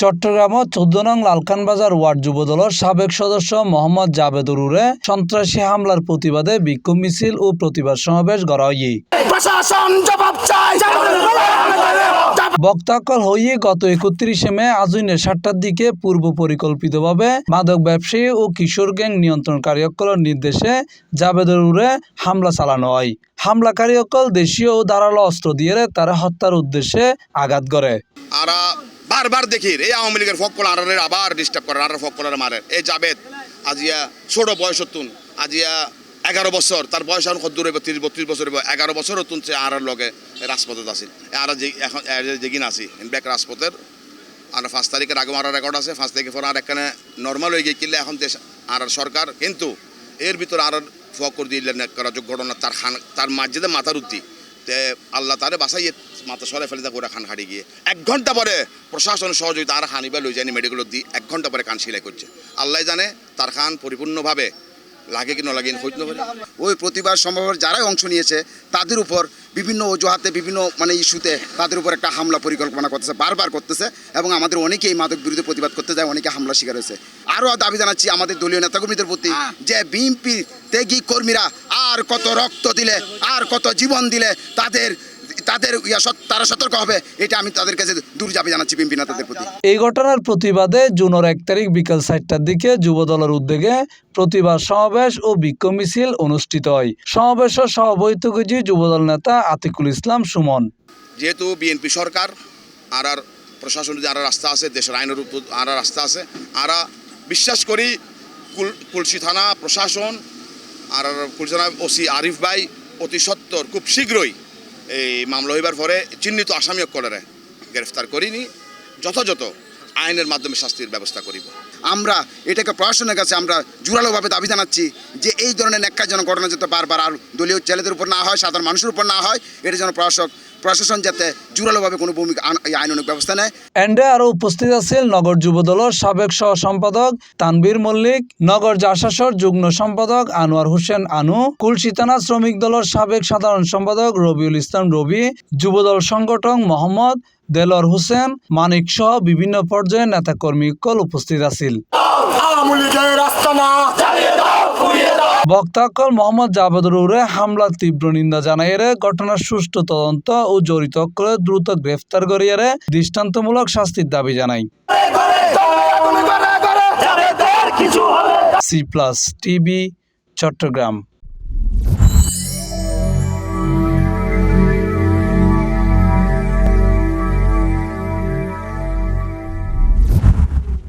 চট্টগ্রাম 14 নং লালখান বাজার ওয়ার্ড যুবদলের সাবেক সদস্য মোহাম্মদ জাবেদুর উরে সন্ত্রাসী হামলার প্রতিবাদে বিক্ষোভ মিছিল ও প্রতিবাদ সমাবেশ করা হয়। বক্তাকল হয়ে গত 31 মে আজুনে 7টার দিকে পূর্ব পরিকল্পিতভাবে মাদক ব্যবসায়ী ও কিশোর গ্যাং নিয়ন্ত্রণকারী অকলের নির্দেশে জাবেদুর উরে হামলা চালানো হয়। হামলাকারী অকল দেশীয় ও ধারালো অস্ত্র দিয়ে তারা হত্যার উদ্দেশ্যে আঘাত করে। বারবার দেখি এই আওয়ামী লীগের ফকল আরারের আবার ডিস্টার্ব করে, আর ফকলের মারে এই জাবেদ আজিয়া ছোট বয়স তুন আজিয়া 11 বছর, তার বয়স এখন কত দূর 32 বছর 11 বছরও তুনছে আর লগে রাজপথত আছিল। আর এখন যেগিন আছি ব্যাক রাজপথের আর 5 তারিখের আগে মারার রেকর্ড আছে। 5 তারিখে পর আর এখানে নর্মাল হয়ে গিয়ে কিনলে এখন দেশ আর সরকার, কিন্তু এর ভিতরে আর ফকর দিলেন করা ঘটনা তার মাঝে মাথার উত্তি আল্লাহ তারে বাসাইয়ে মাথা সরে ফেলে তা করে খান হারি গিয়ে 1 ঘন্টা পরে প্রশাসন সহযোগিতা আর হানিবা লই যায়নি মেডিকেল দিয়ে 1 ঘন্টা পরে কান সিলাই করছে। আল্লাহ জানে তার খান পরিপূর্ণভাবে লাগে কি না লাগে হইতে পারে। ওই প্রতিবাদ সমাবেশ যারাই অংশ নিয়েছে তাদের উপর বিভিন্ন অজুহাতে বিভিন্ন ইস্যুতে তাদের উপর একটা হামলা পরিকল্পনা করতেছে, বারবার করতেছে এবং আমাদের অনেকেই মাদক বিরুদ্ধে প্রতিবাদ করতে যায়, অনেকে হামলা শিকার হয়েছে। আরও দাবি জানাচ্ছি আমাদের দলীয় নেতাকর্মীদের প্রতি যে বিএনপি ত্যাগী কর্মীরা আর কত রক্ত দিলে আর কত জীবন দিলে তারা সতর্ক হবে, এটা আমি তাদের কাছে দূর দাবি জানাচ্ছি বিএনপি নেতাদের প্রতি। এই ঘটনার প্রতিবাদে জুনের 1 তারিখ বিকাল 4টার দিকে যুবদলের উদ্যোগে প্রতিবাদ সমাবেশ ও বিক্ষোভ মিছিল অনুষ্ঠিত হয়। সমাবেশে সভাপতিত্ব করেছেন যুবদল নেতা আতিকুল ইসলাম সুমন। যেহেতু বিএনপি সরকার আর প্রশাসন যদি আর রাস্তা আছে, দেশের আইনের উপর আর রাস্তা আছে, আর বিশ্বাস করি কুলসি থানা প্রশাসন আর কুলসি থানা ওসি আরিফ ভাই অতি সত্বর খুব শীঘ্রই এই মামলা হইবার পরে চিহ্নিত আসামি অকলেরে গ্রেফতার করিনি যথাযথ আইনের মাধ্যমে শাস্তির ব্যবস্থা করিব। আমরা এটাকে প্রশাসনের কাছে আমরা জোরালোভাবে দাবি জানাচ্ছি যে এই ধরনের ন্যাক্কারজনক ঘটনা যাতে বারবার আর দলীয় ছেলেদের উপর না হয়, সাধারণ মানুষের উপর না হয়, এটা যেন প্রশাসন যাতে জোরালোভাবে কোনো ভূমিকা আইনানুগ ব্যবস্থা নেয়। এন্ডে আরও উপস্থিত আছেন নগর যুবদলের সাবেক সহ সম্পাদক তানবীর মল্লিক, নগর জাসাসর যুগ্ম সম্পাদক আনোয়ার হোসেন আনু, কুলসি থানা শ্রমিক দলের সাবেক সাধারণ সম্পাদক রবিউল ইসলাম রবি, যুবদল সংগঠক মোহাম্মদ দেলোয়ার হোসেন মানিক সহ বিভিন্ন পর্যায়ের নেতাকর্মী উপস্থিত আছেন। বক্তাকল মোহাম্মদ জাবেদুর উরে হামলার তীব্র নিন্দা জানাইয়ে ঘটনার সুষ্ঠু তদন্ত ও জড়িত করে দ্রুত গ্রেফতার করিয়ে দৃষ্টান্তমূলক শাস্তির দাবি জানাই। C+ TV Chittagong.